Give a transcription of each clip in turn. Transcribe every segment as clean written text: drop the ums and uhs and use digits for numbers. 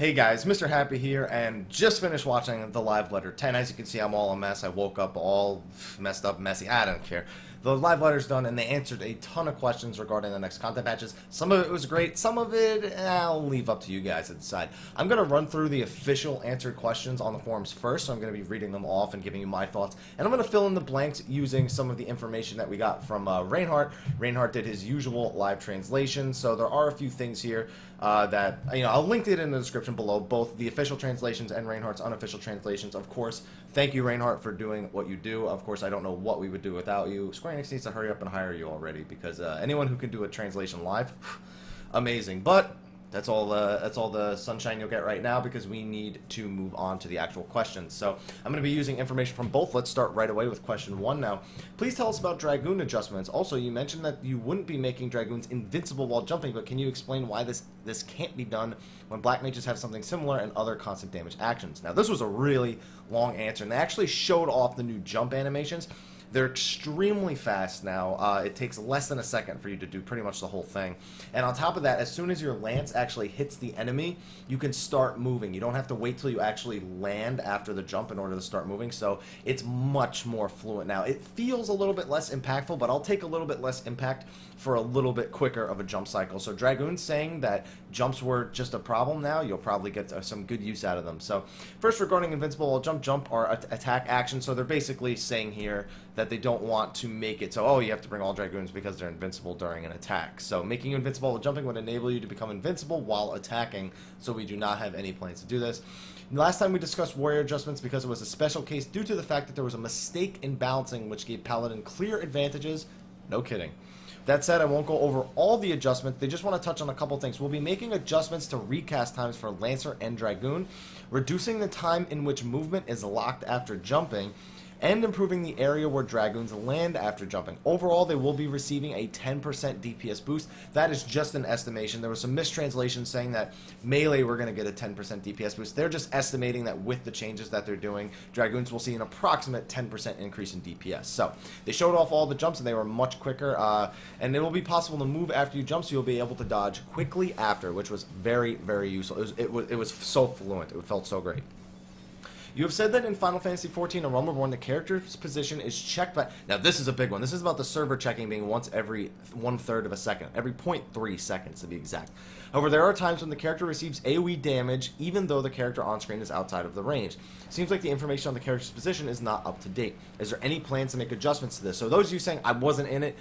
Hey guys, Mr. Happy here, and just finished watching the live letter 10. As you can see, I'm all a mess. I woke up all messed up, messy. I don't care. The live letter's done, and they answered a ton of questions regarding the next content patches. Some of it was great. Some of it, I'll leave up to you guys to decide. I'm going to run through the official answered questions on the forums first, so I'm going to be reading them off and giving you my thoughts. And I'm going to fill in the blanks using some of the information that we got from Reinhardt. Reinhardt did his usual live translation, so there are a few things here that, I'll link it in the description below, both the official translations and Reinhardt's unofficial translations. Of course, thank you, Reinhardt, for doing what you do. Of course, I don't know what we would do without you. Square Enix needs to hurry up and hire you already, because anyone who can do a translation live, amazing. But that's all the sunshine you'll get right now, because we need to move on to the actual questions. So I'm going to be using information from both. Let's start right away with question 1 now. Please tell us about Dragoon adjustments. Also, you mentioned that you wouldn't be making Dragoons invincible while jumping, but can you explain why this can't be done when Black Mages have something similar and other constant damage actions? Now, this was a really long answer, and they actually showed off the new jump animations. They're extremely fast now. It takes less than a second for you to do pretty much the whole thing. And on top of that, as soon as your lance actually hits the enemy, you can start moving. You don't have to wait till you actually land after the jump in order to start moving. So it's much more fluent now. It feels a little bit less impactful, but I'll take a little bit less impact for a little bit quicker of a jump cycle. So Dragoon's saying that jumps were just a problem now. You'll probably get some good use out of them. So first, regarding invincible while jump are attack actions. So they're basically saying here that they don't want to make it so, oh, you have to bring all Dragoons because they're invincible during an attack. So making you invincible while jumping would enable you to become invincible while attacking, so we do not have any plans to do this. Last time we discussed warrior adjustments because it was a special case due to the fact that there was a mistake in balancing which gave Paladin clear advantages. No kidding. That said, I won't go over all the adjustments. They just want to touch on a couple things. We'll be making adjustments to recast times for Lancer and Dragoon, reducing the time in which movement is locked after jumping, and improving the area where Dragoons land after jumping. Overall, they will be receiving a 10% DPS boost. That is just an estimation. There was some mistranslations saying that melee were going to get a 10% DPS boost. They're just estimating that with the changes that they're doing, Dragoons will see an approximate 10% increase in DPS. So they showed off all the jumps, and they were much quicker, and it will be possible to move after you jump, so you'll be able to dodge quickly after, which was very, very useful. It was so fluent. It felt so great. You have said that in Final Fantasy XIV and Realm Reborn, the character's position is checked by... Now, this is a big one. This is about the server checking being once every 1/3 of a second. Every 0.3 seconds, to be exact. However, there are times when the character receives AoE damage, even though the character on screen is outside of the range. Seems like the information on the character's position is not up to date. Is there any plans to make adjustments to this? So those of you saying, I wasn't in it,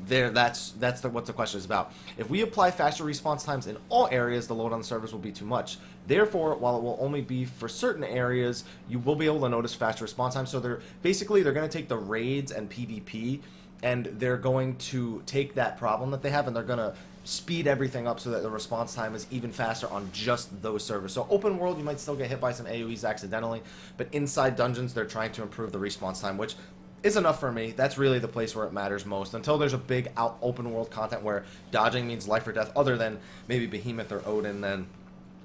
that's what the question is about. If we apply faster response times in all areas, the load on the servers will be too much. Therefore, while it will only be for certain areas, you will be able to notice faster response time. So they're going to take the raids and PvP, and they're going to take that problem that they have, and they're going to speed everything up so that the response time is even faster on just those servers. So open world, you might still get hit by some AoEs accidentally, but inside dungeons, they're trying to improve the response time, which is enough for me. That's really the place where it matters most. Until there's a big open world content where dodging means life or death, other than maybe Behemoth or Odin, then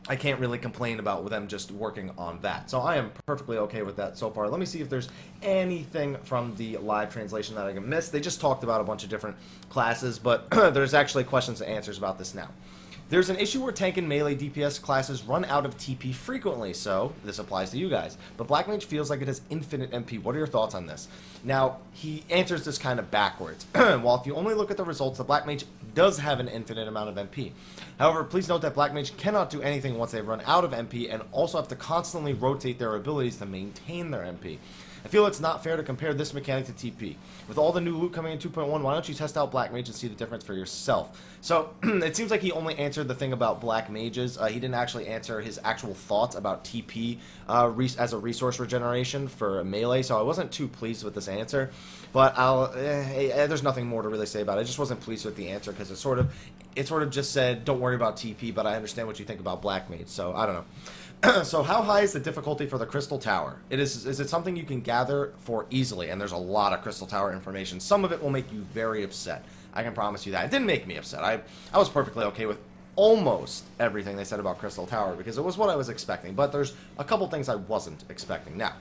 I can't really complain about them just working on that. So I am perfectly okay with that so far. Let me see if there's anything from the live translation that I can miss. They just talked about a bunch of different classes, but there's actually questions and answers about this now. There's an issue where tank and melee DPS classes run out of TP frequently, so this applies to you guys. But Black Mage feels like it has infinite MP. What are your thoughts on this? Now, he answers this kind of backwards. While if you only look at the results, the Black Mage does have an infinite amount of MP. However, please note that Black Mage cannot do anything once they run out of MP, and also have to constantly rotate their abilities to maintain their MP. I feel it's not fair to compare this mechanic to TP. With all the new loot coming in 2.1, why don't you test out Black Mage and see the difference for yourself? So, it seems like he only answered the thing about Black Mages. He didn't actually answer his actual thoughts about TP as a resource regeneration for Melee, so I wasn't too pleased with this answer. But there's nothing more to really say about it. I just wasn't pleased with the answer because it sort of just said, don't worry about TP, but I understand what you think about Black Mage, so I don't know. So how high is the difficulty for the Crystal Tower? Is it something you can gather for easily? And there's a lot of Crystal Tower information. Some of it will make you very upset. I can promise you that. It didn't make me upset. I was perfectly okay with almost everything they said about Crystal Tower because it was what I was expecting. But there's a couple things I wasn't expecting. Now,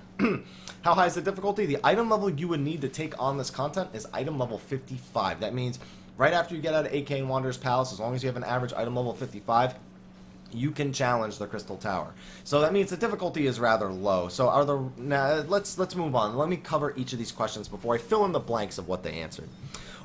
how high is the difficulty? The item level you would need to take on this content is item level 55. That means right after you get out of AK and Wanderer's Palace, as long as you have an average item level of 55, you can challenge the Crystal Tower. So that means the difficulty is rather low. So let's move on. Let me cover each of these questions before I fill in the blanks of what they answered.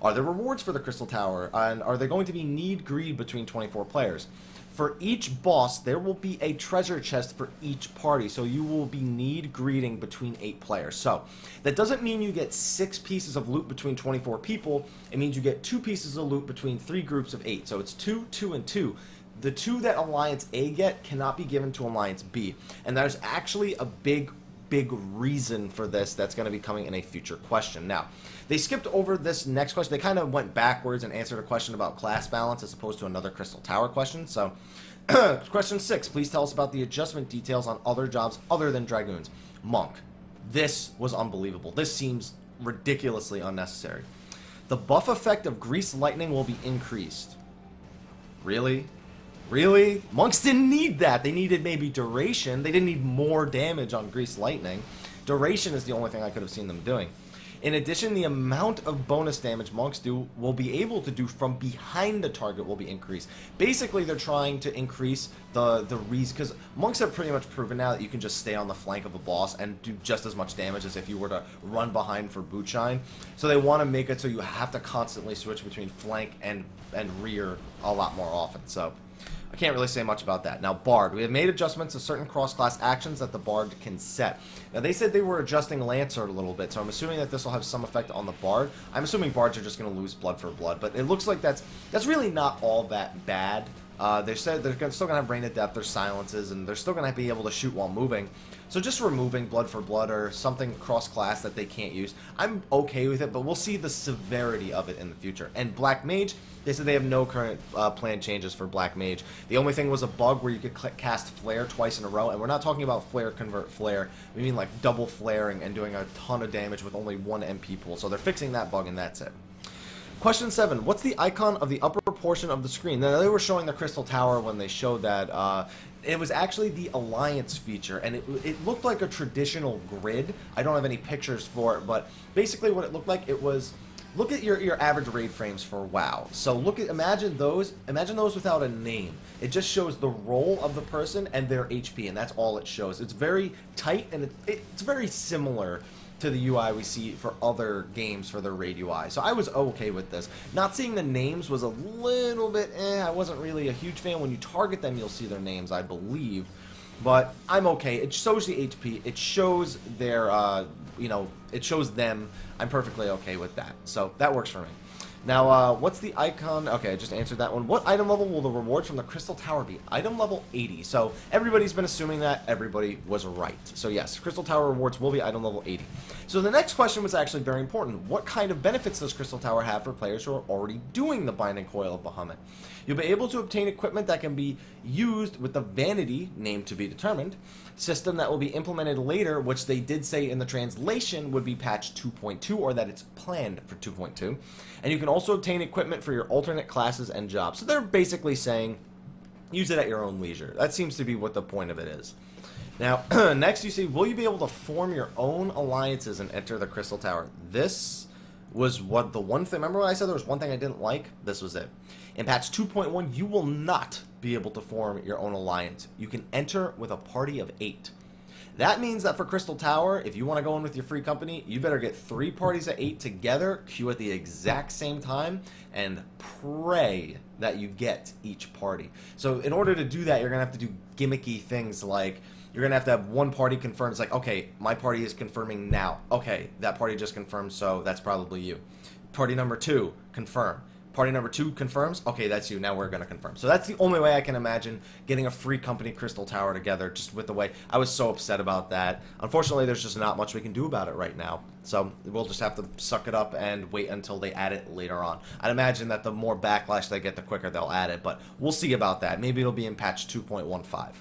Are there rewards for the Crystal Tower, and are they going to be need greed between 24 players? For each boss, there will be a treasure chest for each party, so you will be need greeding between 8 players. So that doesn't mean you get 6 pieces of loot between 24 people. It means you get 2 pieces of loot between 3 groups of 8. So it's 2, 2, and 2. The 2 that Alliance A get cannot be given to Alliance B, and there's actually a big reason for this that's going to be coming in a future question. Now, they skipped over this next question. They kind of went backwards and answered a question about class balance as opposed to another Crystal Tower question. So, question 6, please tell us about the adjustment details on other jobs other than Dragoons. Monk. This was unbelievable. This seems ridiculously unnecessary. The buff effect of Grease Lightning will be increased. Really? Really? Monks didn't need that. They needed maybe duration. They didn't need more damage on Grease Lightning. Duration is the only thing I could have seen them doing. In addition, the amount of bonus damage monks will be able to do from behind the target will be increased. Basically, they're trying to increase the reason, because monks have pretty much proven now that you can just stay on the flank of a boss and do just as much damage as if you were to run behind for boot shine. So they want to make it so you have to constantly switch between flank and rear a lot more often. So I can't really say much about that. Now, Bard. We have made adjustments to certain cross-class actions that the Bard can set. Now, they said they were adjusting Lancer a little bit, so I'm assuming that this will have some effect on the Bard. I'm assuming Bards are just going to lose blood for blood, but it looks like that's really not all that bad. They said they're still going to have Rain of Death, their silences, and they're still going to be able to shoot while moving. So just removing blood for blood or something cross-class that they can't use, I'm okay with it, but we'll see the severity of it in the future. And Black Mage, they said they have no current planned changes for Black Mage. The only thing was a bug where you could cast Flare twice in a row, and we're not talking about Flare convert Flare. We mean like double flaring and doing a ton of damage with only 1 MP pool. So they're fixing that bug, and that's it. Question 7. What's the icon of the upper portion of the screen? Now, they were showing the Crystal Tower when they showed that. It was actually the Alliance feature, and it looked like a traditional grid. I don't have any pictures for it, but basically what it looked like, it was... Look at your average raid frames for WoW. So imagine those without a name. It just shows the role of the person and their HP, and that's all it shows. It's very tight, and it's very similar to the UI we see for other games for their raid UI. So I was okay with this. Not seeing the names was a little bit I wasn't really a huge fan. When you target them, you'll see their names, I believe. But I'm okay. It shows the HP. It shows their, it shows them. I'm perfectly okay with that. So that works for me. Now, what's the icon? Okay, I just answered that one. What item level will the rewards from the Crystal Tower be? Item level 80. So everybody's been assuming that. Everybody was right. So yes, Crystal Tower rewards will be item level 80. So the next question was actually very important. What kind of benefits does Crystal Tower have for players who are already doing the Binding Coil of Bahamut? You'll be able to obtain equipment that can be used with the Vanity, name to be determined, system that will be implemented later, which they did say in the translation would be patch 2.2, or that it's planned for 2.2. And you can also obtain equipment for your alternate classes and jobs. So they're basically saying, use it at your own leisure. That seems to be what the point of it is. Now, next you see, will you be able to form your own alliances and enter the Crystal Tower? This was what the one thing, remember when I said there was one thing I didn't like? This was it. In patch 2.1, you will not be able to form your own alliance. You can enter with a party of 8. That means that for Crystal Tower, if you want to go in with your free company, you better get 3 parties of 8 together, queue at the exact same time, and pray that you get each party. So in order to do that, you're going to have to do gimmicky things like, you're going to have one party confirmed. It's like, okay, my party is confirming now. Okay, that party just confirmed, so that's probably you. Party number 2, confirm. Party number 2 confirms, okay, that's you, now we're going to confirm. So that's the only way I can imagine getting a free company Crystal Tower together, just with the way, I was so upset about that. Unfortunately, there's just not much we can do about it right now. So we'll just have to suck it up and wait until they add it later on. I'd imagine that the more backlash they get, the quicker they'll add it, but we'll see about that. Maybe it'll be in patch 2.15.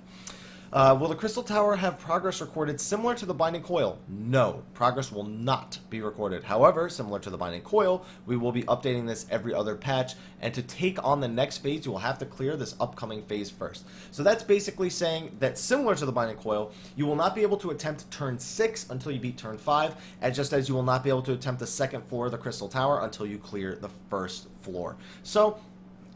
Will the Crystal Tower have progress recorded similar to the Binding Coil? No, progress will not be recorded. However, similar to the Binding Coil, we will be updating this every other patch, and to take on the next phase, you will have to clear this upcoming phase first. So that's basically saying that similar to the Binding Coil, you will not be able to attempt turn 6 until you beat turn 5, and just as you will not be able to attempt the second floor of the Crystal Tower until you clear the first floor. So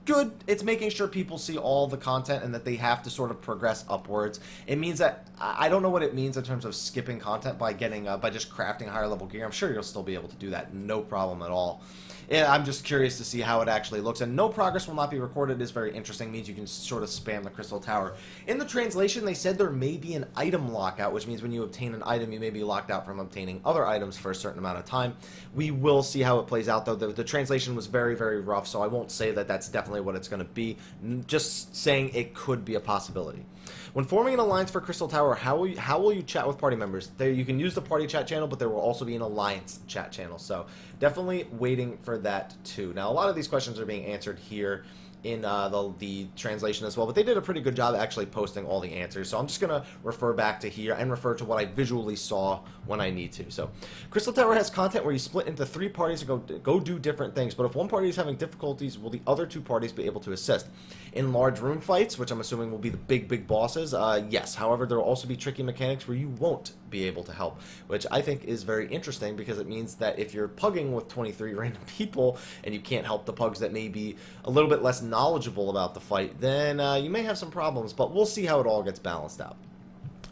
good. It's making sure people see all the content and that they have to sort of progress upwards. It means that I don't know what it means in terms of skipping content by getting by just crafting higher level gear. I'm sure you'll still be able to do that, no problem at all. Yeah, I'm just curious to see how it actually looks. And no progress will not be recorded is very interesting. Means you can sort of spam the Crystal Tower. In the translation, they said there may be an item lockout, which means when you obtain an item, you may be locked out from obtaining other items for a certain amount of time. We will see how it plays out, though. The translation was very, very rough, so I won't say that that's definitely what it's going to be. Just saying it could be a possibility. When forming an alliance for Crystal Tower, how will you chat with party members? There, you can use the party chat channel, but there will also be an alliance chat channel. So definitely waiting for that too. Now, a lot of these questions are being answered here in the translation as well, but they did a pretty good job actually posting all the answers. So I'm just going to refer back to here and refer to what I visually saw when I need to. So Crystal Tower has content where you split into 3 parties and go do different things, but if one party is having difficulties, will the other 2 parties be able to assist? In large room fights, which I'm assuming will be the big bosses, yes. However, there will also be tricky mechanics where you won't be able to help, which I think is very interesting because it means that if you're pugging with 23 random people and you can't help the pugs that may be a little bit less knowledgeable about the fight, then you may have some problems, but we'll see how it all gets balanced out.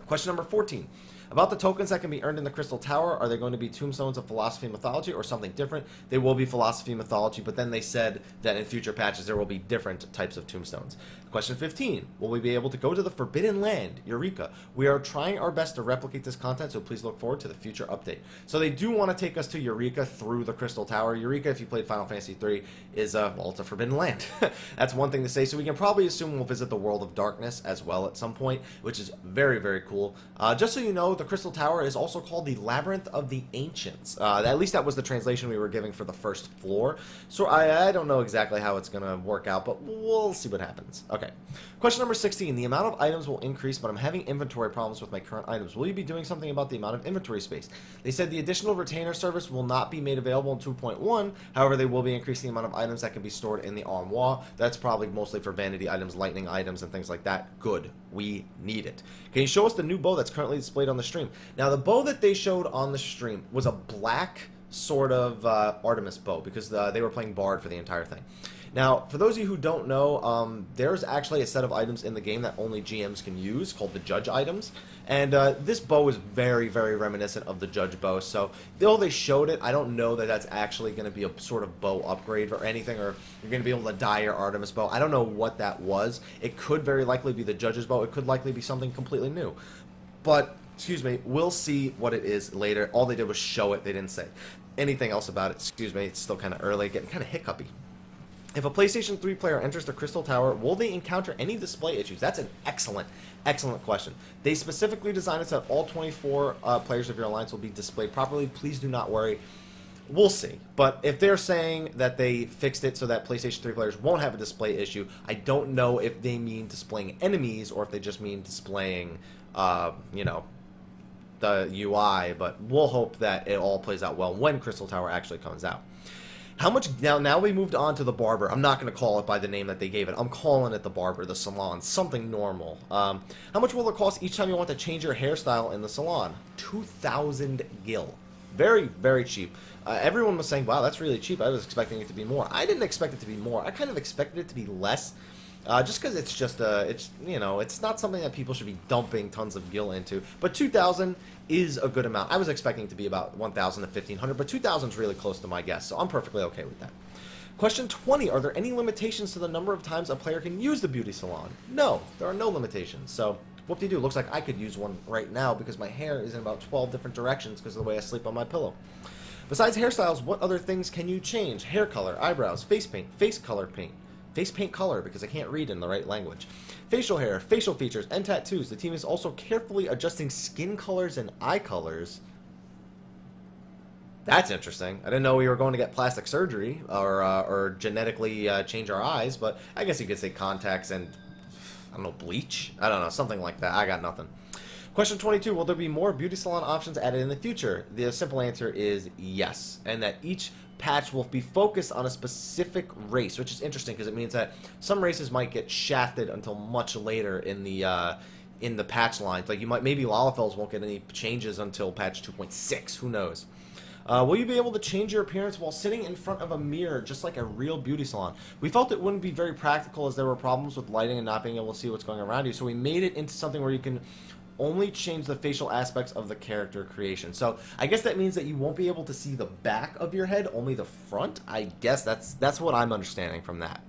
Question number 14. About the tokens that can be earned in the Crystal Tower, are they going to be tombstones of philosophy and mythology or something different? They will be philosophy and mythology, but then they said that in future patches there will be different types of tombstones. Question 15. Will we be able to go to the Forbidden Land, Eureka? We are trying our best to replicate this content, so please look forward to the future update. So they do want to take us to Eureka through the Crystal Tower. Eureka, if you played Final Fantasy III, is, well, it's a Forbidden Land. That's one thing to say. So we can probably assume we'll visit the World of Darkness as well at some point, which is very, very cool. Just so you know, the Crystal Tower is also called the Labyrinth of the Ancients. At least that was the translation we were giving for the first floor. So I don't know exactly how it's going to work out, but we'll see what happens. Okay. Question number 16. The amount of items will increase, but I'm having inventory problems with my current items. Will you be doing something about the amount of inventory space? They said the additional retainer service will not be made available in 2.1. However, they will be increasing the amount of items that can be stored in the armoire. That's probably mostly for vanity items, lightning items, and things like that. Good. We need it. Can you show us the new bow that's currently displayed on the stream? Now, the bow that they showed on the stream was a black sort of Artemis bow because they were playing Bard for the entire thing. Now, for those of you who don't know, there's actually a set of items in the game that only GMs can use called the Judge items. And this bow is very, very reminiscent of the Judge bow. So, though they showed it, I don't know that that's actually going to be a sort of bow upgrade or anything, or you're going to be able to dye your Artemis bow. I don't know what that was. It could very likely be the Judge's bow. It could likely be something completely new. But, excuse me, we'll see what it is later. All they did was show it. They didn't say anything else about it. Excuse me, it's still kind of early, getting kind of hiccupy. If a PlayStation 3 player enters the Crystal Tower, will they encounter any display issues? That's an excellent, excellent question. They specifically designed it so that all 24 players of your alliance will be displayed properly. Please do not worry. We'll see. But if they're saying that they fixed it so that PlayStation 3 players won't have a display issue, I don't know if they mean displaying enemies or if they just mean displaying, you know, the UI. But we'll hope that it all plays out well when Crystal Tower actually comes out. How much, now we moved on to the barber. I'm not going to call it by the name that they gave it. I'm calling it the barber, the salon, something normal. How much will it cost each time you want to change your hairstyle in the salon? 2,000 gil. Very, very cheap. Everyone was saying, wow, that's really cheap. I was expecting it to be more. I didn't expect it to be more. I kind of expected it to be less. Just because it's just it's, you know, it's not something that people should be dumping tons of gil into. But 2,000 is a good amount. I was expecting it to be about 1,000 to 1,500, but 2,000 is really close to my guess, so I'm perfectly okay with that. Question 20, are there any limitations to the number of times a player can use the beauty salon? No, there are no limitations. So, whoop-de-doo, looks like I could use one right now because my hair is in about 12 different directions because of the way I sleep on my pillow. Besides hairstyles, what other things can you change? Hair color, eyebrows, face paint, face color paint. Face paint color, because I can't read in the right language. Facial hair, facial features, and tattoos. The team is also carefully adjusting skin colors and eye colors. That's interesting. I didn't know we were going to get plastic surgery or genetically change our eyes, but I guess you could say contacts and, I don't know, bleach? I don't know, something like that. I got nothing. Question 22, will there be more beauty salon options added in the future? The simple answer is yes, and that each patch will be focused on a specific race, which is interesting because it means that some races might get shafted until much later in the patch lines. Like maybe Lalafels won't get any changes until patch 2.6, who knows. Will you be able to change your appearance while sitting in front of a mirror, just like a real beauty salon? We felt it wouldn't be very practical as there were problems with lighting and not being able to see what's going around you, so we made it into something where you can only change the facial aspects of the character creation. So I guess that means that you won't be able to see the back of your head, only the front. I guess that's what I'm understanding from that.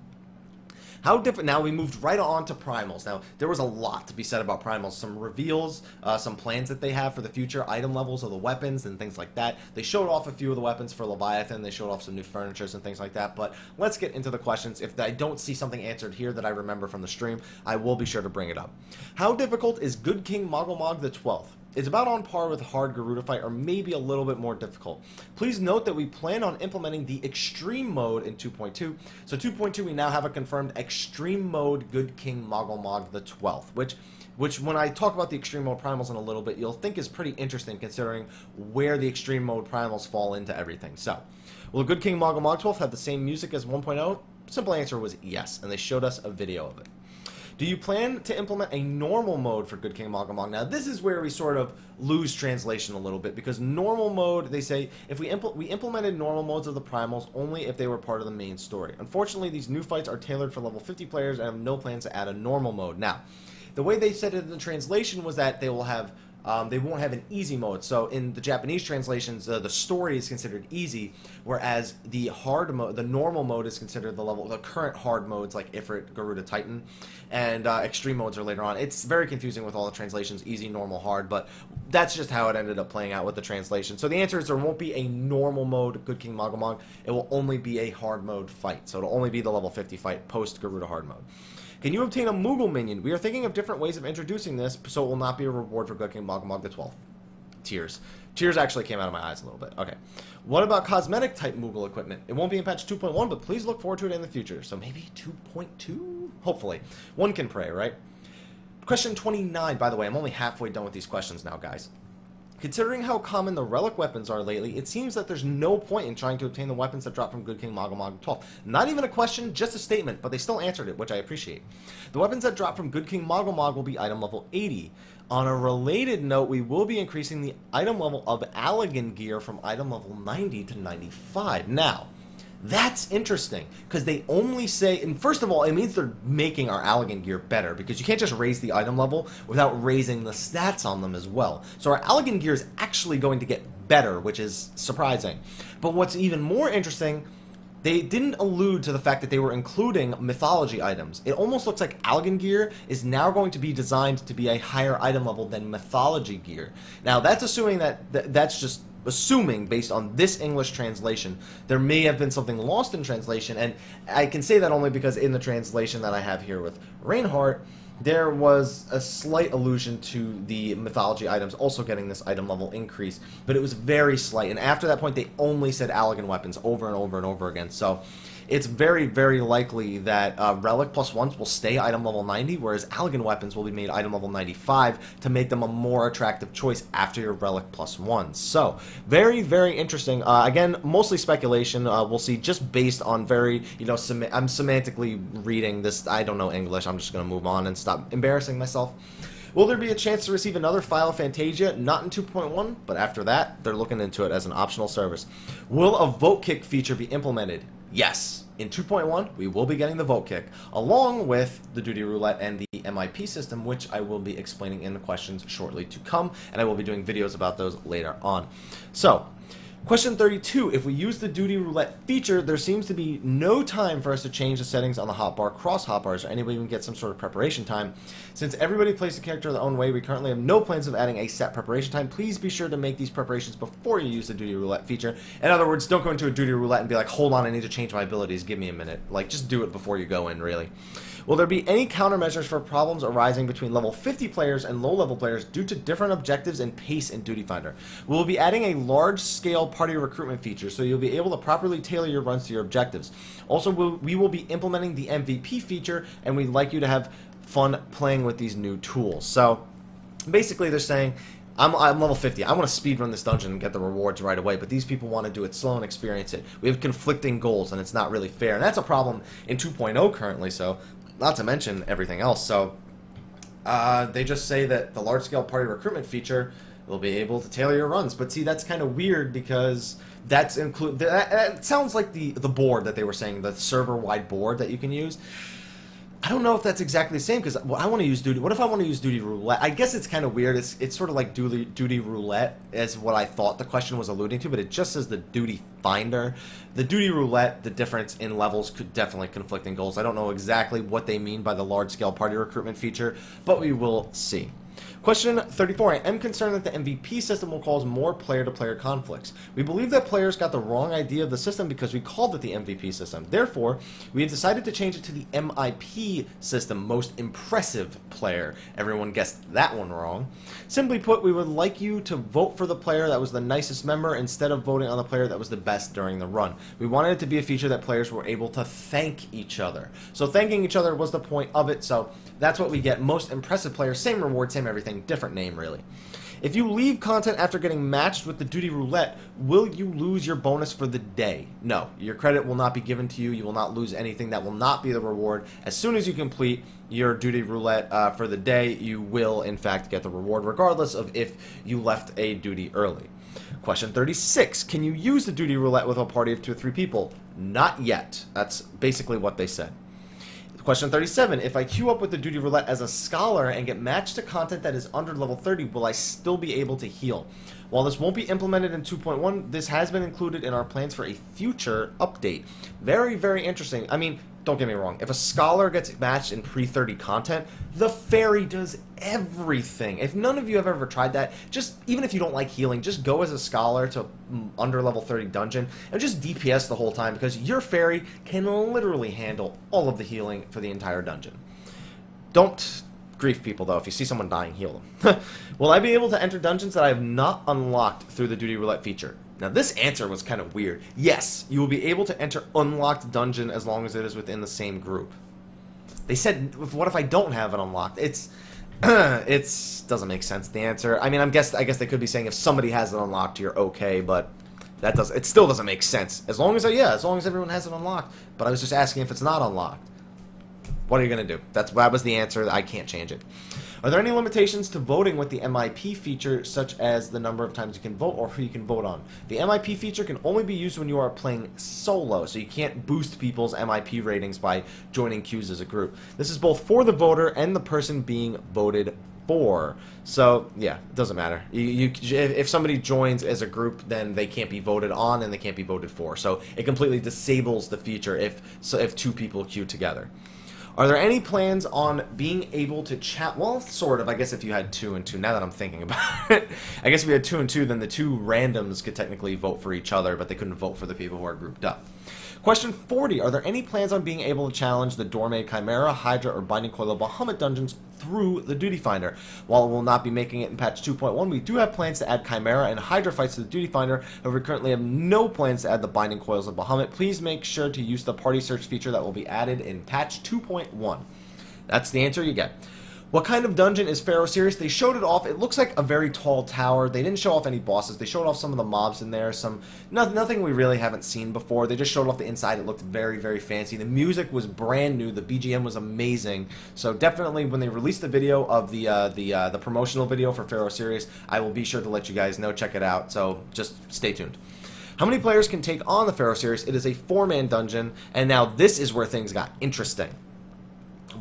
How different, now we moved right on to Primals. Now, there was a lot to be said about Primals. Some reveals, some plans that they have for the future, item levels of the weapons and things like that. They showed off a few of the weapons for Leviathan. They showed off some new furnitures and things like that. But let's get into the questions. If I don't see something answered here that I remember from the stream, I will be sure to bring it up. How difficult is Good King Mogglmog the 12th? It's about on par with Hard Garuda Fight, or maybe a little bit more difficult. Please note that we plan on implementing the Extreme Mode in 2.2. So 2.2, we now have a confirmed Extreme Mode Good King Mogglmog the 12th, which when I talk about the Extreme Mode Primals in a little bit, you'll think is pretty interesting considering where the Extreme Mode Primals fall into everything. So, will Good King Mogglmog 12th have the same music as 1.0? Simple answer was yes, and they showed us a video of it. Do you plan to implement a normal mode for Good King Mogglmog? Now, this is where we sort of lose translation a little bit, because normal mode, they say, if we implemented normal modes of the Primals only if they were part of the main story. Unfortunately, these new fights are tailored for level 50 players and have no plans to add a normal mode. Now, the way they said it in the translation was that they will have they won't have an easy mode. So in the Japanese translations, the story is considered easy, whereas the hard mode, the normal mode, is considered the current hard modes like Ifrit, Garuda, Titan, and extreme modes are later on. It's very confusing with all the translations, easy, normal, hard, but that's just how it ended up playing out with the translation. So the answer is there won't be a normal mode Good King Mogglmog. It will only be a hard mode fight. So it'll only be the level 50 fight post Garuda hard mode. Can you obtain a Moogle minion? We are thinking of different ways of introducing this, so it will not be a reward for Good King Mogglmog the 12th. Tears. Tears actually came out of my eyes a little bit. Okay. What about cosmetic type Moogle equipment? It won't be in patch 2.1, but please look forward to it in the future. So maybe 2.2? Hopefully. One can pray, right? Question 29, by the way. I'm only halfway done with these questions now, guys. Considering how common the relic weapons are lately, it seems that there's no point in trying to obtain the weapons that drop from Good King Mogglmog 12. Not even a question, just a statement, but they still answered it, which I appreciate. The weapons that drop from Good King Mogglmog will be item level 80. On a related note, we will be increasing the item level of Allagan gear from item level 90 to 95. Now, that's interesting, because they only say, and first of all, it means they're making our Allagan gear better, because you can't just raise the item level without raising the stats on them as well. So our Allagan gear is actually going to get better, which is surprising. But what's even more interesting, they didn't allude to the fact that they were including mythology items. It almost looks like Allagan gear is now going to be designed to be a higher item level than mythology gear. Now, that's assuming that's just assuming based on this English translation. There may have been something lost in translation, and I can say that only because in the translation that I have here with Reinhardt, there was a slight allusion to the mythology items also getting this item level increase, but it was very slight, and after that point they only said Allagan weapons over and over and over again. So it's very, very likely that Relic plus ones will stay item level 90, whereas Allagan weapons will be made item level 95 to make them a more attractive choice after your Relic plus ones. So, very, very interesting. Again, mostly speculation. We'll see, just based on very, you know, I'm semantically reading this. I don't know English. I'm just going to move on and stop embarrassing myself. Will there be a chance to receive another file of Fantasia? Not in 2.1, but after that, they're looking into it as an optional service. Will a vote kick feature be implemented? Yes. In 2.1, we will be getting the vote kick, along with the duty roulette and the MIP system, which I will be explaining in the questions shortly to come, and I will be doing videos about those later on. So, question 32, if we use the duty roulette feature, there seems to be no time for us to change the settings on the hotbar cross hotbars, or anybody can get some sort of preparation time. Since everybody plays the character their own way, we currently have no plans of adding a set preparation time. Please be sure to make these preparations before you use the duty roulette feature. In other words, don't go into a duty roulette and be like, hold on, I need to change my abilities, give me a minute. Like, just do it before you go in, really. Will there be any countermeasures for problems arising between level 50 players and low-level players due to different objectives and pace in Duty Finder? We will be adding a large-scale party recruitment feature, so you'll be able to properly tailor your runs to your objectives. Also, we will be implementing the MVP feature, and we'd like you to have fun playing with these new tools. So, basically they're saying, I'm level 50. I want to speedrun this dungeon and get the rewards right away, but these people want to do it slow and experience it. We have conflicting goals, and it's not really fair. And that's a problem in 2.0 currently, so not to mention everything else. So they just say that the large-scale party recruitment feature They'll be able to tailor your runs. But see, that's kind of weird because that sounds like the board that they were saying, the server-wide board that you can use. I don't know if that's exactly the same because I want to use duty. What if I want to use duty roulette? I guess it's kind of weird. It's sort of like duty roulette is what I thought the question was alluding to, but it just says the duty finder. The duty roulette, the difference in levels could definitely conflict in goals. I don't know exactly what they mean by the large-scale party recruitment feature, but we will see. Question 34. I am concerned that the MVP system will cause more player-to-player conflicts. We believe that players got the wrong idea of the system because we called it the MVP system. Therefore, we have decided to change it to the MIP system, most impressive player. Everyone guessed that one wrong. Simply put, we would like you to vote for the player that was the nicest member instead of voting on the player that was the best during the run. We wanted it to be a feature that players were able to thank each other. So thanking each other was the point of it, so that's what we get. Most impressive player, same reward, same everything, different name really. If you leave content after getting matched with the duty roulette, will you lose your bonus for the day? No, your credit will not be given to you. You will not lose anything. That will not be the reward. As soon as you complete your duty roulette for the day, you will in fact get the reward regardless of if you left a duty early. Question 36. Can you use the duty roulette with a party of 2 or 3 people? Not yet. That's basically what they said. Question 37. If I queue up with the duty roulette as a scholar and get matched to content that is under level 30, will I still be able to heal? While this won't be implemented in 2.1, this has been included in our plans for a future update. Very, very interesting. I mean, don't get me wrong. If a scholar gets matched in pre-30 content, the fairy does everything. If none of you have ever tried that, just even if you don't like healing, just go as a scholar to under level 30 dungeon and just DPS the whole time because your fairy can literally handle all of the healing for the entire dungeon. Don't grief people though. If you see someone dying, heal them. Will I be able to enter dungeons that I have not unlocked through the duty roulette feature? Now this answer was kind of weird. Yes, you will be able to enter unlocked dungeon as long as it is within the same group. They said, what if I don't have it unlocked? It doesn't make sense, the answer. I mean, I guess they could be saying if somebody has it unlocked, you're okay, but it still doesn't make sense. As long as everyone has it unlocked. But I was just asking if it's not unlocked. What are you going to do? That was the answer. I can't change it. Are there any limitations to voting with the MIP feature, such as the number of times you can vote or who you can vote on? The MIP feature can only be used when you are playing solo, so you can't boost people's MIP ratings by joining queues as a group. This is both for the voter and the person being voted for. So, yeah, it doesn't matter. If somebody joins as a group, then they can't be voted on and they can't be voted for. So it completely disables the feature if 2 people queue together. Are there any plans on being able to chat? Well, sort of. I guess if you had 2 and 2, now that I'm thinking about it. I guess if you had 2 and 2, then the 2 randoms could technically vote for each other, but they couldn't vote for the people who are grouped up. Question 40. Are there any plans on being able to challenge the Doormaid Chimera, Hydra, or Binding Coil of Bahamut dungeons through the Duty Finder? While we'll not be making it in patch 2.1, we do have plans to add Chimera and Hydra fights to the Duty Finder, but we currently have no plans to add the Binding Coils of Bahamut. Please make sure to use the party search feature that will be added in patch 2.1. That's the answer you get. What kind of dungeon is Pharos Sirius? They showed it off. It looks like a very tall tower. They didn't show off any bosses. They showed off some of the mobs in there. Nothing we really haven't seen before. They just showed off the inside. It looked very, very fancy. The music was brand new. The BGM was amazing. So definitely, when they release the video of the promotional video for Pharos Sirius, I will be sure to let you guys know. Check it out. So just stay tuned. How many players can take on the Pharos Sirius? It is a 4-man dungeon, and now this is where things got interesting.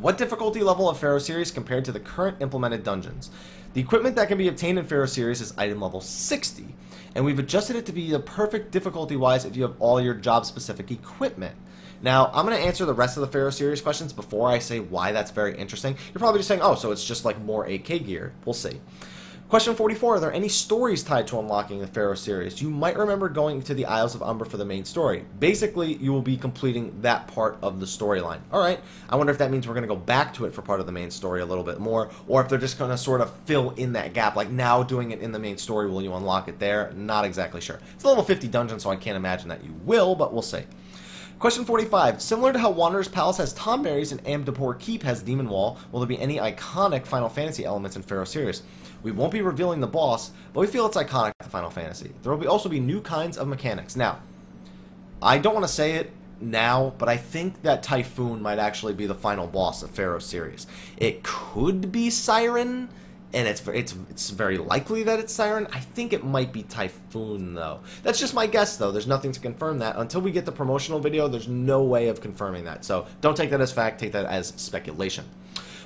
What difficulty level of Pharos Sirius compared to the current implemented dungeons? The equipment that can be obtained in Pharos Sirius is item level 60, and we've adjusted it to be the perfect difficulty-wise if you have all your job-specific equipment. Now, I'm going to answer the rest of the Pharos Sirius questions before I say why that's very interesting. You're probably just saying, oh, so it's just like more AK gear. We'll see. Question 44, are there any stories tied to unlocking the Pharos Sirius? You might remember going to the Isles of Umber for the main story. Basically, you will be completing that part of the storyline. Alright, I wonder if that means we're going to go back to it for part of the main story a little bit more, or if they're just going to sort of fill in that gap, like now doing it in the main story, will you unlock it there? Not exactly sure. It's a level 50 dungeon, so I can't imagine that you will, but we'll see. Question 45. Similar to how Wanderer's Palace has Tomberries and Amdapor Keep has Demon Wall, will there be any iconic Final Fantasy elements in Pharos Sirius? We won't be revealing the boss, but we feel it's iconic to Final Fantasy. There will also be new kinds of mechanics. Now, I don't want to say it now, but I think that Typhoon might actually be the final boss of Pharos Sirius. It could be Siren and it's very likely that it's Siren. I think it might be Typhoon, though. That's just my guess, though. There's nothing to confirm that. Until we get the promotional video, there's no way of confirming that. So don't take that as fact, take that as speculation.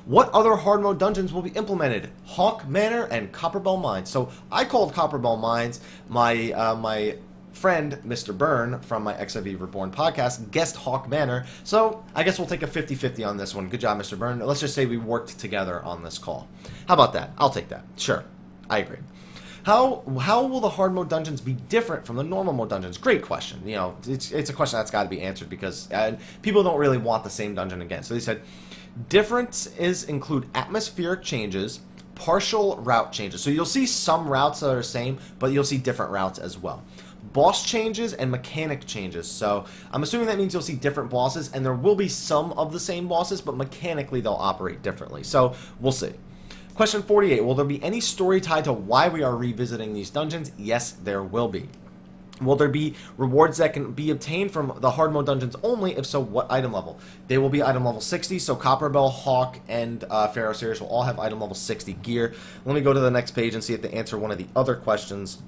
What other hard mode dungeons will be implemented? Hawk Manor and Copperbell Mines. So I called Copperbell Mines. My friend, Mr. Byrne, from my XIV Reborn podcast, guessed Hawk Manor. So I guess we'll take a 50-50 on this one. Good job, Mr. Byrne. Let's just say we worked together on this call. How about that? I'll take that. Sure. I agree. How will the hard mode dungeons be different from the normal mode dungeons? Great question. You know, it's a question that's got to be answered because people don't really want the same dungeon again. So they said differences include atmospheric changes, partial route changes. So you'll see some routes that are the same, but you'll see different routes as well. Boss changes and mechanic changes. So I'm assuming that means you'll see different bosses, and there will be some of the same bosses, but mechanically they'll operate differently. So we'll see. Question 48. Will there be any story tied to why we are revisiting these dungeons? Yes, there will be. Will there be rewards that can be obtained from the hard mode dungeons only? If so, what item level? They will be item level 60, so Copperbell, Hawk, and Pharos Sirius will all have item level 60 gear. Let me go to the next page and see if they answer one of the other questions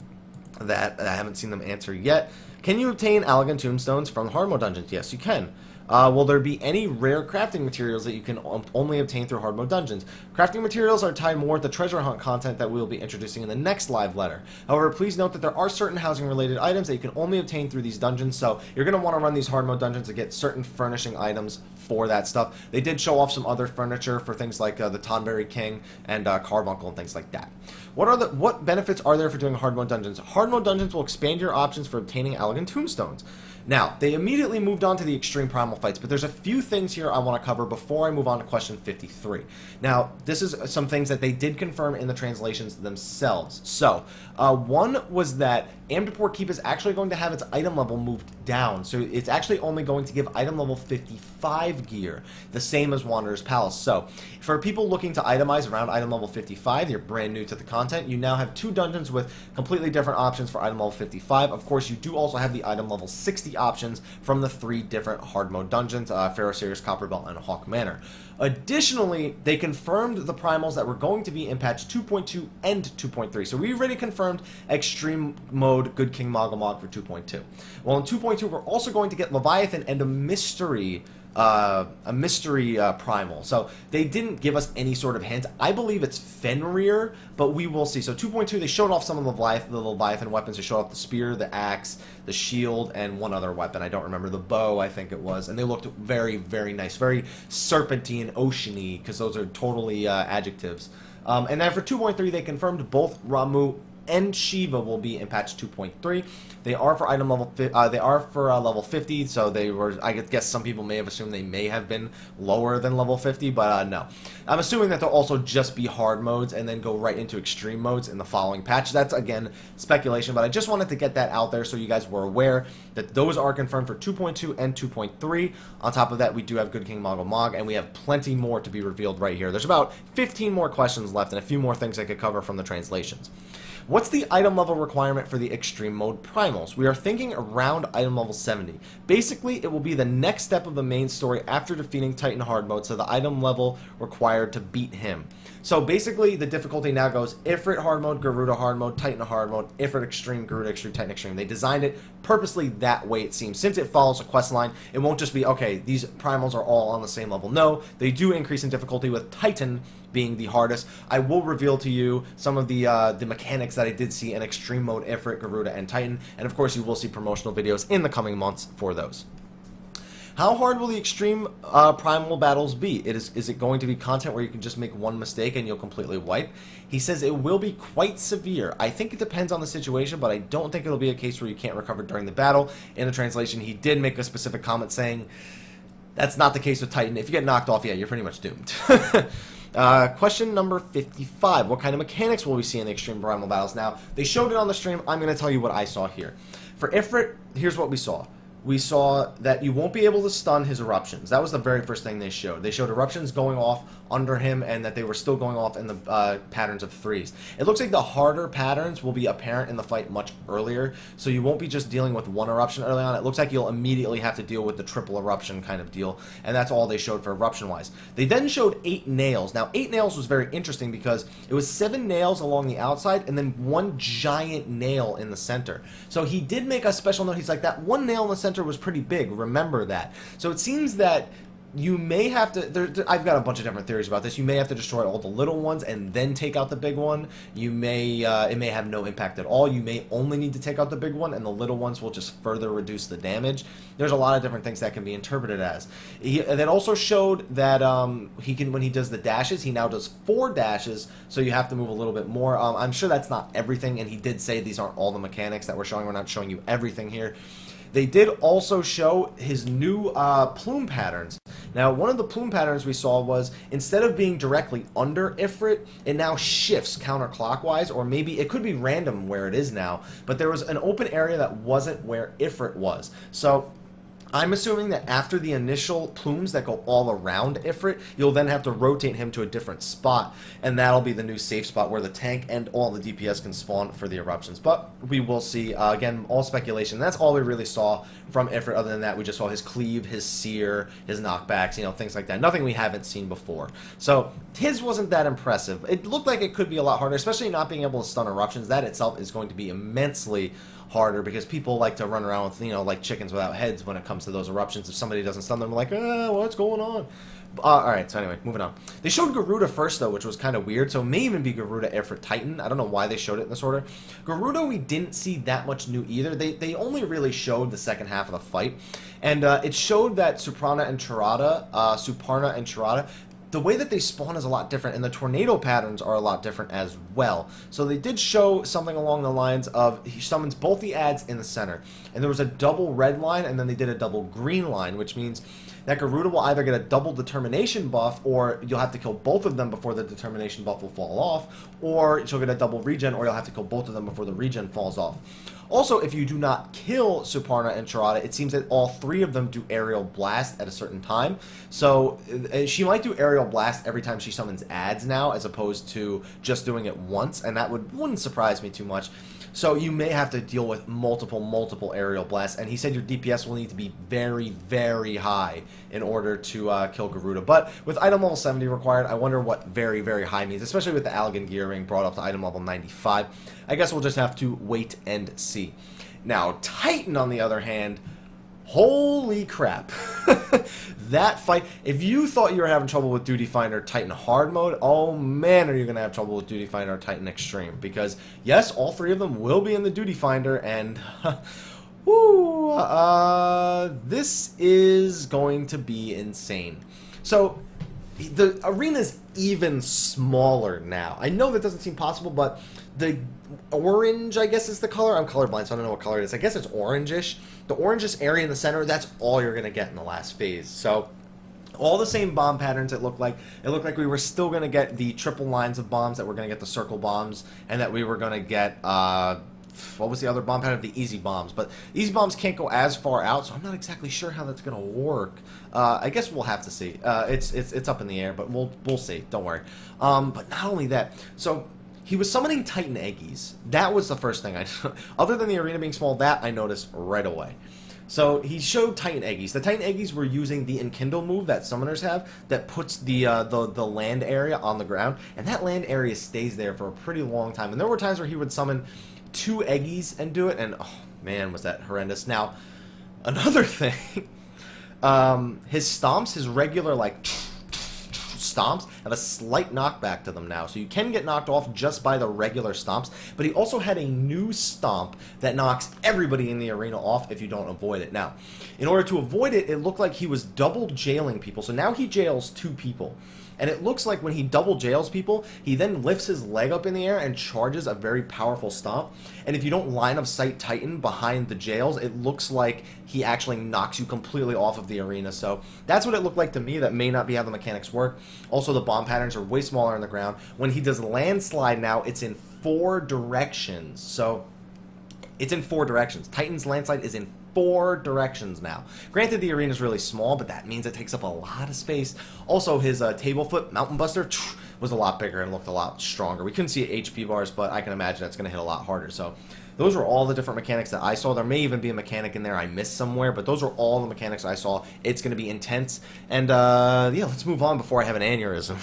that I haven't seen them answer yet. Can you obtain elegant tombstones from hard mode dungeons? Yes, you can. Will there be any rare crafting materials that you can only obtain through hard mode dungeons? Crafting materials are tied more to the treasure hunt content that we will be introducing in the next live letter. However, please note that there are certain housing related items that you can only obtain through these dungeons, so you're going to want to run these hard mode dungeons to get certain furnishing items for that stuff. They did show off some other furniture for things like the Tonberry King and Carbuncle and things like that. What benefits are there for doing hard mode dungeons? Hard mode dungeons will expand your options for obtaining elegant tombstones. Now, they immediately moved on to the extreme primal fights, but there's a few things here I want to cover before I move on to question 53. Now, this is some things that they did confirm in the translations themselves. So, one was that Amdapor Keep is actually going to have its item level moved down, so it's actually only going to give item level 55 gear, the same as Wanderer's Palace. So, for people looking to itemize around item level 55, you're brand new to the content, you now have two dungeons with completely different options for item level 55. Of course, you do also have the item level 60 options from the three different hard mode dungeons, Pharos Sirius, Copperbell, and Hawk Manor. Additionally, they confirmed the primals that were going to be in patch 2.2 and 2.3. So we already confirmed extreme mode Good King Moggle for 2.2. Well, in 2.2, we're also going to get Leviathan and a mystery primal. So they didn't give us any sort of hint. I believe it's Fenrir, but we will see. So 2.2, they showed off some of the Leviathan weapons. They showed off the spear, the axe, the shield, and one other weapon. I don't remember. The bow, I think it was. And they looked very, very nice. Very serpentine, oceany, because those are totally adjectives. And then for 2.3, they confirmed both Ramu and Shiva will be in patch 2.3. They are for item level. Level 50. So they were. I guess some people may have assumed they may have been lower than level 50, but no. I'm assuming that they'll also just be hard modes and then go right into extreme modes in the following patch. That's again speculation, but I just wanted to get that out there so you guys were aware that those are confirmed for 2.2 and 2.3. On top of that, we do have Good King Moggle, and we have plenty more to be revealed right here. There's about 15 more questions left and a few more things I could cover from the translations. What's the item level requirement for the extreme mode primals? We are thinking around item level 70. Basically, it will be the next step of the main story after defeating Titan hard mode, so the item level required to beat him. So basically, the difficulty now goes Ifrit hard mode, Garuda hard mode, Titan hard mode, Ifrit extreme, Garuda extreme, Titan extreme. They designed it purposely that way, it seems. Since it follows a quest line, it won't just be, okay, these primals are all on the same level. No, they do increase in difficulty with Titan being the hardest. I will reveal to you some of the mechanics that I did see in extreme mode, Ifrit, Garuda, and Titan, and of course you will see promotional videos in the coming months for those. How hard will the extreme primal battles be? Is it going to be content where you can just make one mistake and you'll completely wipe? He says it will be quite severe. I think it depends on the situation, but I don't think it'll be a case where you can't recover during the battle. In the translation, he did make a specific comment saying that's not the case with Titan. If you get knocked off, yeah, you're pretty much doomed. Question number 55. What kind of mechanics will we see in the extreme primal battles? Now, they showed it on the stream. I'm going to tell you what I saw here. For Ifrit, here's what we saw. We saw that you won't be able to stun his eruptions. That was the very first thing they showed. They showed eruptions going off under him, and that they were still going off in the patterns of 3s. It looks like the harder patterns will be apparent in the fight much earlier, so you won't be just dealing with one eruption early on. It looks like you'll immediately have to deal with the triple eruption kind of deal, and that's all they showed for eruption-wise. They then showed 8 nails. Now, 8 nails was very interesting because it was 7 nails along the outside and then 1 giant nail in the center. So he did make a special note. He's like, that 1 nail in the center was pretty big. Remember that. So it seems that you may have to, I've got a bunch of different theories about this. You may have to destroy all the little ones and then take out the big one. You may, it may have no impact at all. You may only need to take out the big one, and the little ones will just further reduce the damage. There's a lot of different things that can be interpreted as. That also showed that he can, when he does the dashes, he now does 4 dashes, so you have to move a little bit more. I'm sure that's not everything, and he did say these aren't all the mechanics that we're showing. We're not showing you everything here. They did also show his new plume patterns. Now, one of the plume patterns we saw was, instead of being directly under Ifrit, it now shifts counterclockwise, or maybe it could be random where it is now, but there was an open area that wasn't where Ifrit was. So I'm assuming that after the initial plumes that go all around Ifrit, you'll then have to rotate him to a different spot, and that'll be the new safe spot where the tank and all the DPS can spawn for the eruptions. But we will see. Again, all speculation. That's all we really saw from Ifrit. Other than that, we just saw his cleave, his sear, his knockbacks, you know, things like that. Nothing we haven't seen before. So his wasn't that impressive. It looked like it could be a lot harder, especially not being able to stun eruptions. That itself is going to be immensely harder, because people like to run around with, you know, like chickens without heads when it comes to those eruptions. If somebody doesn't stun them, like, what's going on? Alright, so anyway, moving on. They showed Garuda first, though, which was kind of weird, so it may even be Garuda Ifrit Titan. I don't know why they showed it in this order. Garuda, we didn't see that much new either. They only really showed the second half of the fight, and it showed that Suparna and Charada, the way that they spawn is a lot different, and the tornado patterns are a lot different as well. So they did show something along the lines of, he summons both the adds in the center, and there was a double red line, and then they did a double green line, which means that Garuda will either get a double determination buff, or you'll have to kill both of them before the determination buff will fall off, or she'll get a double regen, or you'll have to kill both of them before the regen falls off. Also, if you do not kill Suparna and Charada, it seems that all 3 of them do aerial blast at a certain time. So she might do aerial blast every time she summons adds now, as opposed to just doing it once, and that wouldn't surprise me too much. So you may have to deal with multiple aerial blasts, and he said your DPS will need to be very, very high in order to kill Garuda. But with item level 70 required, I wonder what very, very high means, especially with the Allegan gear being brought up to item level 95. I guess we'll just have to wait and see. Now, Titan, on the other hand, holy crap. That fight, if you thought you were having trouble with Duty Finder Titan hard mode, oh man, are you going to have trouble with Duty Finder Titan extreme. Because, yes, all 3 of them will be in the Duty Finder, and whoo, this is going to be insane. So, the arena's even smaller now. I know that doesn't seem possible, but the orange, I guess, is the color. I'm colorblind, so I don't know what color it is. I guess it's orangish. The orangish area in the center, that's all you're going to get in the last phase. So all the same bomb patterns, it looked like. It looked like we were still going to get the triple lines of bombs, that we're going to get the circle bombs, and that we were going to get, what was the other bomb pattern? The easy bombs. But easy bombs can't go as far out, so I'm not exactly sure how that's going to work. I guess we'll have to see. It's up in the air, but we'll see. Don't worry. But not only that, so he was summoning Titan Eggies. That was the first thing I other than the arena being small, that I noticed right away. So he showed Titan Eggies. The Titan Eggies were using the Enkindle move that summoners have that puts the land area on the ground, and that land area stays there for a pretty long time. And there were times where he would summon 2 Eggies and do it, and oh man, was that horrendous. Now, another thing, his stomps, his regular like stomps, have a slight knockback to them now, so you can get knocked off just by the regular stomps, but he also had a new stomp that knocks everybody in the arena off if you don't avoid it. Now, in order to avoid it, it looked like he was double jailing people, so now he jails 2 people. And it looks like when he double jails people, he then lifts his leg up in the air and charges a very powerful stomp. And if you don't line of sight Titan behind the jails, it looks like he actually knocks you completely off of the arena. So that's what it looked like to me. That may not be how the mechanics work. Also, the bomb patterns are way smaller on the ground. When he does landslide now, it's in 4 directions. So it's in 4 directions. Titan's landslide is in 4 directions now. Granted, the arena is really small, but that means it takes up a lot of space. Also, his table flip mountain buster was a lot bigger and looked a lot stronger. We couldn't see HP bars, but I can imagine that's going to hit a lot harder. So those were all the different mechanics that I saw. There may even be a mechanic in there I missed somewhere, but those are all the mechanics I saw. It's going to be intense. And yeah, let's move on before I have an aneurysm.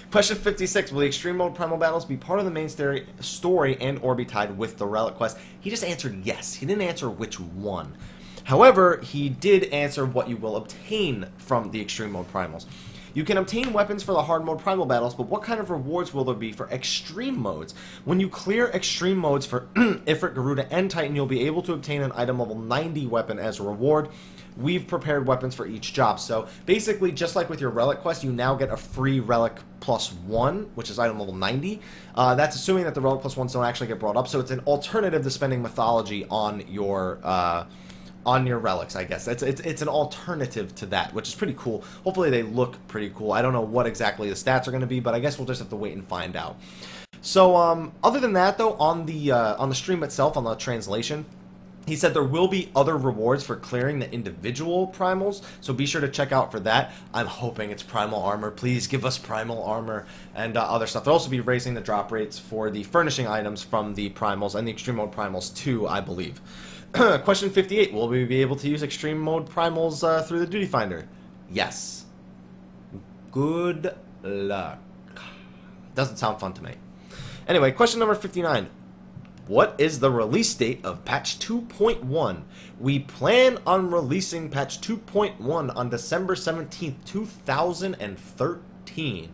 Question 56, will the Extreme Mode Primal Battles be part of the main story and or be tied with the Relic Quest? He just answered yes. He didn't answer which one. However, he did answer what you will obtain from the Extreme Mode Primals. You can obtain weapons for the hard mode primal battles, but what kind of rewards will there be for extreme modes? When you clear extreme modes for Ifrit, Garuda, and Titan, you'll be able to obtain an item level 90 weapon as a reward. We've prepared weapons for each job. So basically, just like with your Relic Quest, you now get a free Relic +1, which is item level 90. That's assuming that the Relic +1s don't actually get brought up, so it's an alternative to spending mythology on your relics, I guess. It's an alternative to that, which is pretty cool. Hopefully they look pretty cool. I don't know what exactly the stats are going to be, but I guess we'll just have to wait and find out. So, other than that, though, on the stream itself, on the translation, he said there will be other rewards for clearing the individual primals, so be sure to check out for that. I'm hoping it's primal armor. Please give us primal armor and other stuff. They'll also be raising the drop rates for the furnishing items from the primals and the extreme mode primals too, I believe. Question 58, will we be able to use extreme mode primals through the duty finder? Yes. Good luck. Doesn't sound fun to me. Anyway, question number 59. What is the release date of patch 2.1? We plan on releasing patch 2.1 on December 17th, 2013.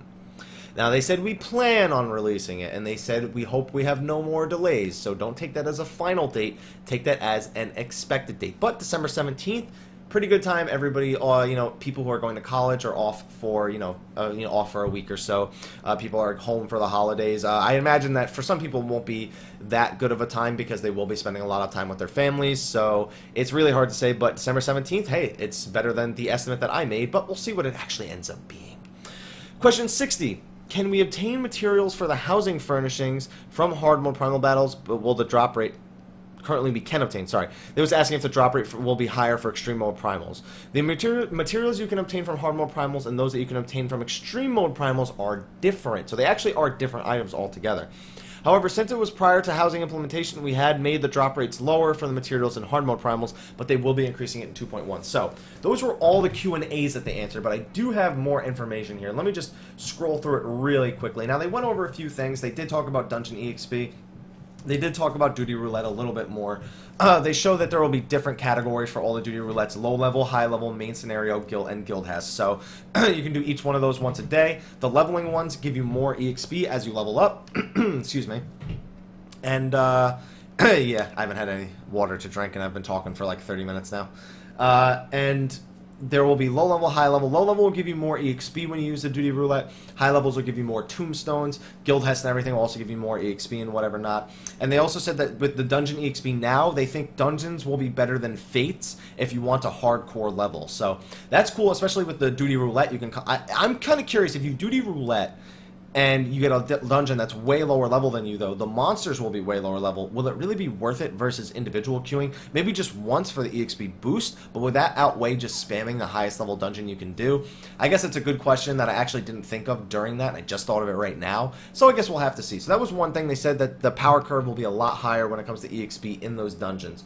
Now, they said we plan on releasing it, and they said we hope we have no more delays, so don't take that as a final date. Take that as an expected date. But December 17th, pretty good time. Everybody, you know, people who are going to college are off for, off for a week or so. People are home for the holidays. I imagine that for some people it won't be that good of a time because they will be spending a lot of time with their families, so it's really hard to say, but December 17th, hey, it's better than the estimate that I made, but we'll see what it actually ends up being. Question 60. Can we obtain materials for the housing furnishings from hard mode primal battles, but will the drop rate currently we can obtain, sorry. They was asking if the drop rate will be higher for extreme mode primals. The materials you can obtain from hard mode primals and those that you can obtain from extreme mode primals are different. So they actually are different items altogether. However, since it was prior to housing implementation, we had made the drop rates lower for the materials in hard mode primals, but they will be increasing it in 2.1. So those were all the Q&As that they answered, but I do have more information here. Let me just scroll through it really quickly. Now, they went over a few things. They did talk about Dungeon EXP. They did talk about Duty Roulette a little bit more. They show that there will be different categories for all the Duty Roulettes. Low level, high level, main scenario, guild, and guild has. So you can do each one of those once a day. The leveling ones give you more EXP as you level up. Excuse me. And yeah, I haven't had any water to drink and I've been talking for like 30 minutes now. And there will be low level, high level. Low level will give you more EXP when you use the Duty Roulette. High levels will give you more tombstones. Guild Hest and everything will also give you more EXP and whatever not. And they also said that with the dungeon EXP now, they think dungeons will be better than Fates if you want a hardcore level. So that's cool, especially with the Duty Roulette. You can. I'm kind of curious, if you Duty Roulette and you get a dungeon that's way lower level than you, though, the monsters will be way lower level. Will it really be worth it versus individual queuing? Maybe just once for the EXP boost, but would that outweigh just spamming the highest level dungeon you can do? I guess it's a good question that I actually didn't think of during that, and I just thought of it right now. So I guess we'll have to see. So that was one thing. They said that the power curve will be a lot higher when it comes to EXP in those dungeons.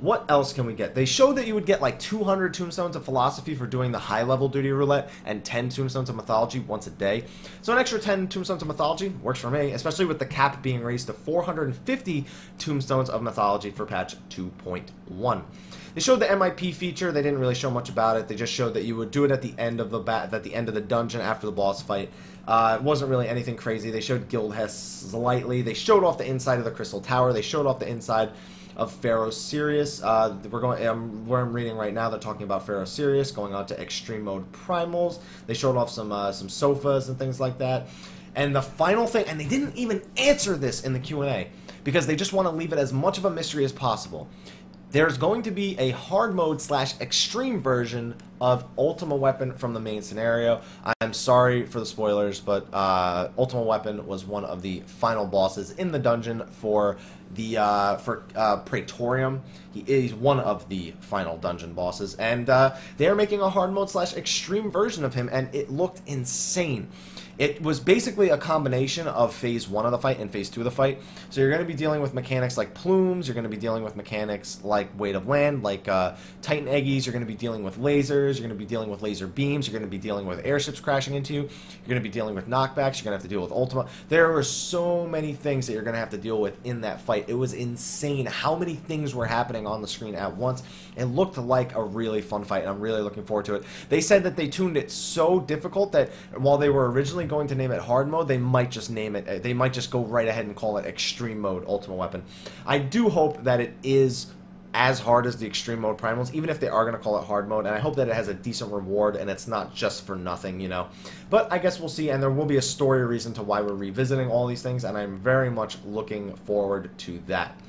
What else can we get? They showed that you would get like 200 Tombstones of Philosophy for doing the high-level Duty Roulette and 10 Tombstones of Mythology once a day. So an extra 10 Tombstones of Mythology works for me, especially with the cap being raised to 450 Tombstones of Mythology for patch 2.1. They showed the MIP feature. They didn't really show much about it. They just showed that you would do it at the end of the dungeon after the boss fight. It wasn't really anything crazy. They showed Guild Hest slightly. They showed off the inside of the Crystal Tower. They showed off the inside of Pharos Sirius. Where I'm reading right now, they're talking about Pharos Sirius going on to extreme mode primals. They showed off some sofas and things like that. And the final thing, and they didn't even answer this in the Q&A because they just want to leave it as much of a mystery as possible. there's going to be a hard mode / extreme version of Ultima Weapon from the main scenario. I'm sorry for the spoilers, but Ultima Weapon was one of the final bosses in the dungeon for the Praetorium. He's one of the final dungeon bosses, and they are making a hard mode / extreme version of him, and it looked insane. It was basically a combination of Phase 1 of the fight and Phase 2 of the fight. So you're going to be dealing with mechanics like plumes, you're going to be dealing with mechanics like weight of land, like Titan Eggies, you're going to be dealing with lasers, you're going to be dealing with laser beams, you're going to be dealing with airships crashing into you, you're going to be dealing with knockbacks, you're going to have to deal with Ultima. There are so many things that you're going to have to deal with in that fight. It was insane how many things were happening on the screen at once. It looked like a really fun fight, and I'm really looking forward to it. They said that they tuned it so difficult that while they were originally going to name it hard mode, they might just name it, they might just go right ahead and call it extreme mode Ultima Weapon. I do hope that it is as hard as the extreme mode Primals, even if they are going to call it hard mode, and I hope that it has a decent reward and it's not just for nothing, you know. But I guess we'll see, and there will be a story reason to why we're revisiting all these things, and I'm very much looking forward to that.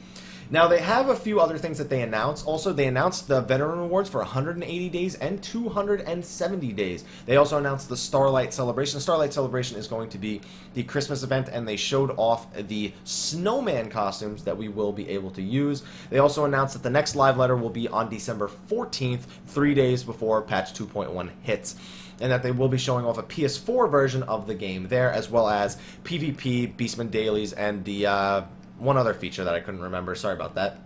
Now, they have a few other things that they announced. Also, they announced the Veteran Rewards for 180 days and 270 days. They also announced the Starlight Celebration. The Starlight Celebration is going to be the Christmas event, and they showed off the snowman costumes that we will be able to use. They also announced that the next live letter will be on December 14th, 3 days before patch 2.1 hits, and that they will be showing off a PS4 version of the game there, as well as PvP, Beastman Dailies, and the one other feature that I couldn't remember. Sorry about that.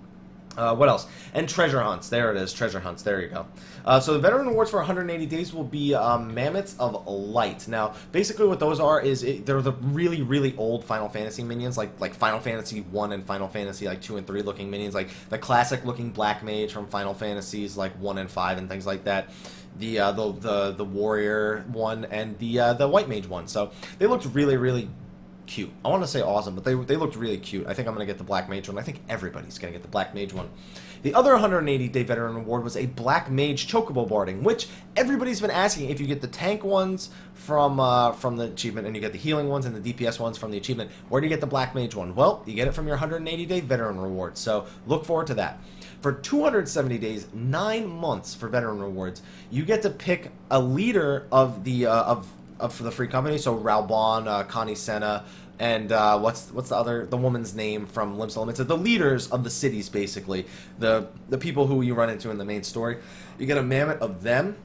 What else? And treasure hunts. There it is. Treasure hunts. There you go. So the Veteran Rewards for 180 days will be Mammoths of Light. Now, basically what those are is they're the really, really old Final Fantasy minions, like Final Fantasy 1 and Final Fantasy 2 and 3 looking minions, like the classic looking Black Mage from Final Fantasies 1 and 5 and things like that. The Warrior one and the White Mage one. So they looked really, really cute. I want to say awesome, but they looked really cute. I think I'm going to get the Black Mage one. I think everybody's going to get the Black Mage one. The other 180-day Veteran Reward was a Black Mage Chocobo Barding, which everybody's been asking if you get the tank ones from the achievement and you get the healing ones and the DPS ones from the achievement, where do you get the Black Mage one? Well, you get it from your 180-day Veteran Reward, so look forward to that. For 270 days, 9 months for Veteran Rewards, you get to pick a leader of the for the free company, so Raubon, Connie Senna, and what's the woman's name from Limsa Limited, the leaders of the cities, basically, the people who you run into in the main story. You get a mammoth of them,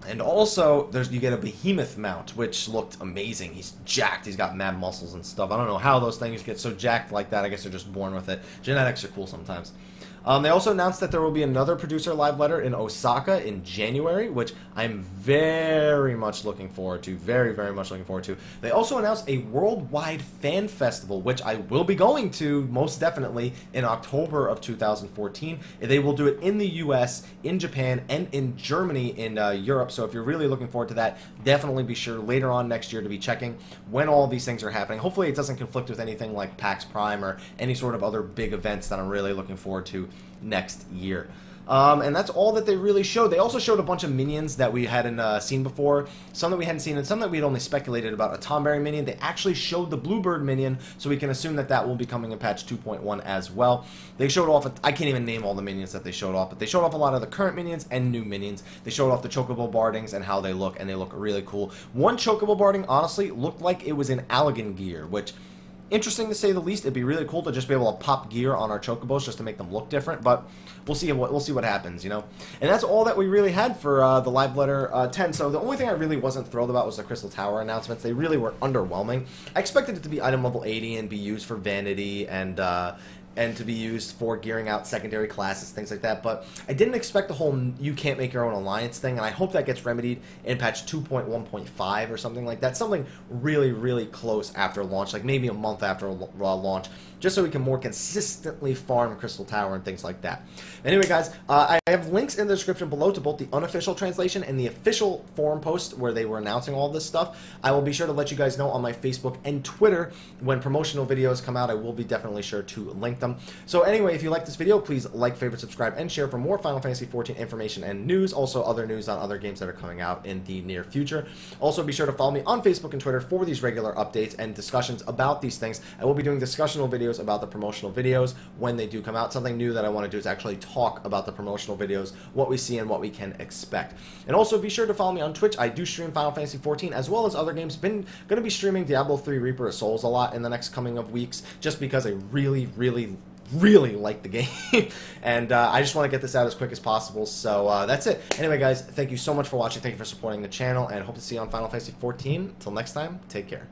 and also you get a behemoth mount, which looked amazing. He's jacked, he's got mad muscles and stuff. I don't know how those things get so jacked like that. I guess they're just born with it. Genetics are cool sometimes. They also announced that there will be another producer live letter in Osaka in January, which I'm very much looking forward to. Very, very much looking forward to. They also announced a worldwide fan festival, which I will be going to most definitely in October of 2014. They will do it in the US, in Japan, and in Germany in Europe. So if you're really looking forward to that, definitely be sure later on next year to be checking when all these things are happening. Hopefully it doesn't conflict with anything like PAX Prime or any sort of other big events that I'm really looking forward to next year. And that's all that they really showed. They also showed a bunch of minions that we hadn't seen before, some that we hadn't seen, and some that we had only speculated about. A Tomberry minion. They actually showed the Bluebird minion, so we can assume that that will be coming in patch 2.1 as well. They showed off, I can't even name all the minions that they showed off, but they showed off a lot of the current minions and new minions. They showed off the Chocobo Bardings and how they look, and they look really cool. One Chocobo Barding, honestly, looked like it was in Allegan gear, which, interesting to say the least. It'd be really cool to just be able to pop gear on our Chocobos just to make them look different, but we'll see what happens, you know. And that's all that we really had for the live letter 10. So the only thing I really wasn't thrilled about was the Crystal Tower announcements. They really were underwhelming. I expected it to be item level 80 and be used for vanity and to be used for gearing out secondary classes, things like that. But I didn't expect the whole you can't make your own alliance thing, and I hope that gets remedied in patch 2.1.5 or something like that. Something really, really close after launch, like maybe a month after launch, just so we can more consistently farm Crystal Tower and things like that. Anyway, guys, I have links in the description below to both the unofficial translation and the official forum post where they were announcing all this stuff. I will be sure to let you guys know on my Facebook and Twitter when promotional videos come out. I will be definitely sure to link them. welcome. So anyway, if you like this video, please like, favorite, subscribe, and share for more Final Fantasy XIV information and news. Also, other news on other games that are coming out in the near future. Also, be sure to follow me on Facebook and Twitter for these regular updates and discussions about these things. I will be doing discussional videos about the promotional videos when they do come out. Something new that I want to do is actually talk about the promotional videos, what we see and what we can expect. And also, be sure to follow me on Twitch. I do stream Final Fantasy XIV as well as other games. Been going to be streaming Diablo 3 Reaper of Souls a lot in the next coming of weeks, just because I really like the game. And I just want to get this out as quick as possible. So that's it. Anyway, guys, thank you so much for watching. Thank you for supporting the channel, and hope to see you on Final Fantasy XIV. Until next time, take care.